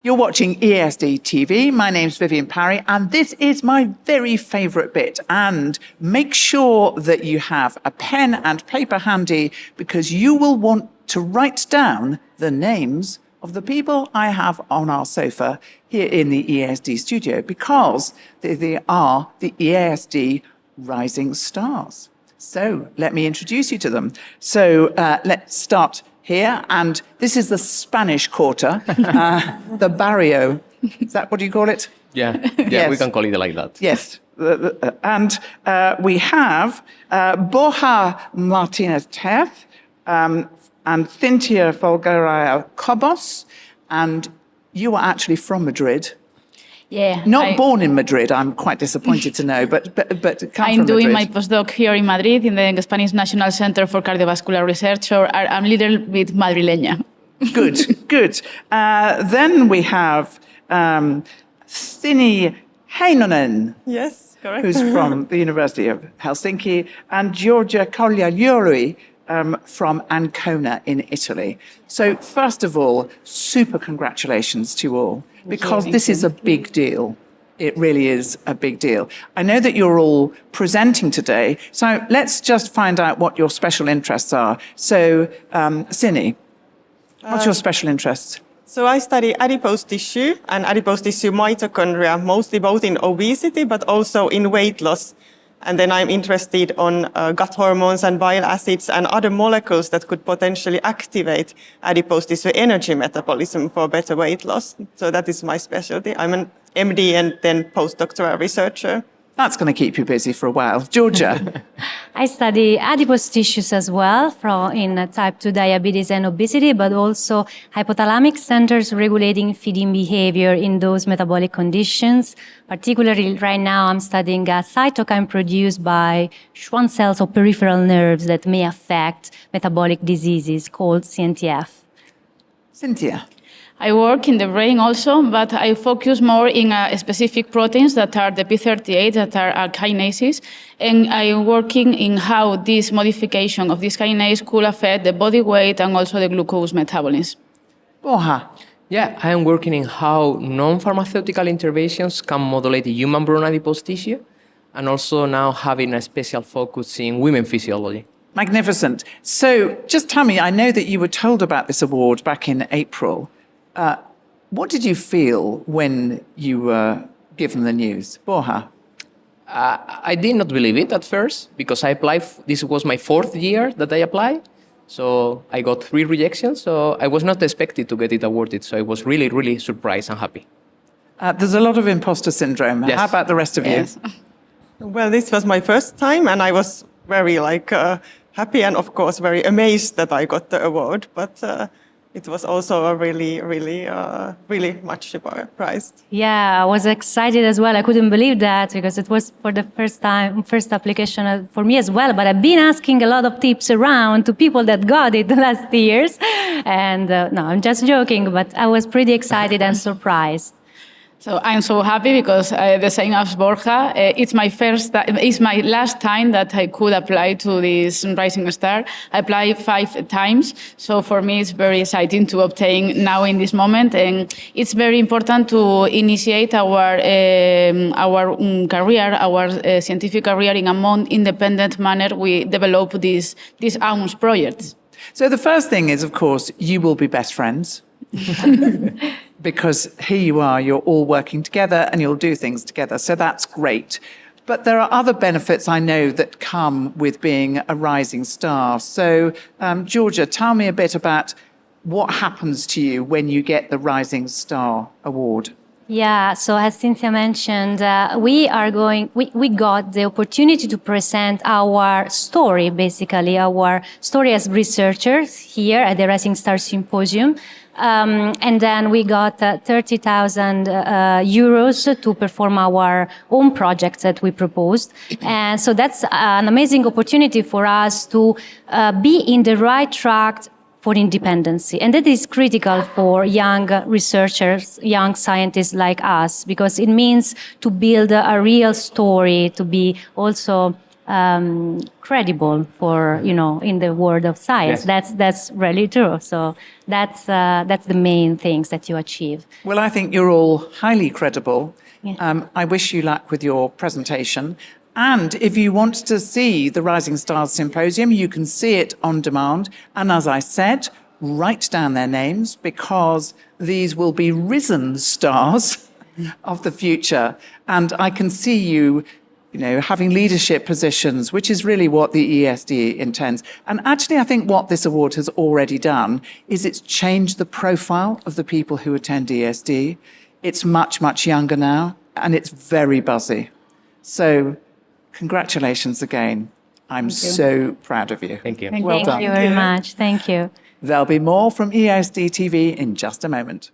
You're watching EASD TV. My name's Vivienne Parry, and this is my very favourite bit. And make sure that you have a pen and paper handy, because you will want to write down the names of the people I have on our sofa here in the EASD studio, because they are the EASD Rising Stars. So let me introduce you to them. So let's start here, and this is the Spanish Quarter, the barrio. Is that what you call it? Yeah, Yes. We can call it like that. Yes. And we have Borja Martinez-Tellez and Cintia Folgueira-Cobes, and you are actually from Madrid. Yeah. Not born in Madrid, I'm quite disappointed to know, but come I'm from doing Madrid. my postdoc here in Madrid in the Spanish National Center for Cardiovascular Research, so I'm a little bit madrileña. Good. Then we have Sini Heinonen, Yes, correct. who's from the University of Helsinki, and Georgia Colleluori from Ancona in Italy. So first of all, super congratulations to all, because this is a big deal. It really is a big deal. I know that you're all presenting today, so let's just find out what your special interests are. So, Sini, what's your special interests? So I study adipose tissue and adipose tissue mitochondria, mostly both in obesity, but also in weight loss. And then I'm interested on gut hormones and bile acids and other molecules that could potentially activate adipose tissue energy metabolism for better weight loss. So that is my specialty. I'm an MD and then postdoctoral researcher. That's going to keep you busy for a while. Georgia. I study adipose tissues as well in type 2 diabetes and obesity, but also hypothalamic centers regulating feeding behavior in those metabolic conditions. Particularly right now, I'm studying a cytokine produced by Schwann cells or peripheral nerves that may affect metabolic diseases called CNTF. Cintia. I work in the brain also, but I focus more in specific proteins that are the P38, that are kinases, and I'm working in how this modification of this kinase could affect the body weight and also the glucose metabolism. Borja. Yeah, I am working in how non-pharmaceutical interventions can modulate the human bone adipose tissue, and also now having a special focus in women physiology. Magnificent. So just tell me, I know that you were told about this award back in April. What did you feel when you were given the news? Borja? I did not believe it at first because I applied. This was my 4th year that I applied. So I got 3 rejections. So I was not expected to get it awarded. So I was really, really surprised and happy. There's a lot of imposter syndrome. Yes. How about the rest of Yes. you? Well, this was my first time and I was very happy and of course very amazed that I got the award. But it was also a really much surprised. Yeah, I was excited as well. I couldn't believe that because it was for the first application for me as well. But I've been asking a lot of tips around to people that got it the last years. And no, I'm just joking, but I was pretty excited and surprised. So I'm so happy because the same as Borja, it's my last time that I could apply to this Rising Star. I applied 5 times, so for me it's very exciting to obtain now in this moment, and it's very important to initiate our career, our scientific career in a more independent manner. We develop these AUMS projects. So the first thing is, of course, you will be best friends. Because here you are, you're all working together and you'll do things together. So that's great. But there are other benefits I know that come with being a rising star. So, Georgia, tell me a bit about what happens to you when you get the Rising Star Award. Yeah, so as Cynthia mentioned, we got the opportunity to present our story, basically, our story as researchers here at the Rising Star Symposium. And then we got 30,000 euros to perform our own projects that we proposed. And so that's an amazing opportunity for us to be in the right track for independence. And that is critical for young researchers, young scientists like us, because it means to build a real story, to be also credible for, in the world of science. Yes. That's really true. So that's the main things that you achieve. Well, I think you're all highly credible. Yeah. I wish you luck with your presentation. And if you want to see the Rising Stars Symposium, you can see it on demand. And as I said, write down their names, because these will be risen stars of the future. And I can see you, having leadership positions, which is really what the EASD intends. And actually, I think what this award has already done is it's changed the profile of the people who attend EASD. It's much, much younger now, and it's very buzzy. So congratulations again. I'm so proud of you. Thank you. Well done. Thank you very much. Thank you. There'll be more from EASD TV in just a moment.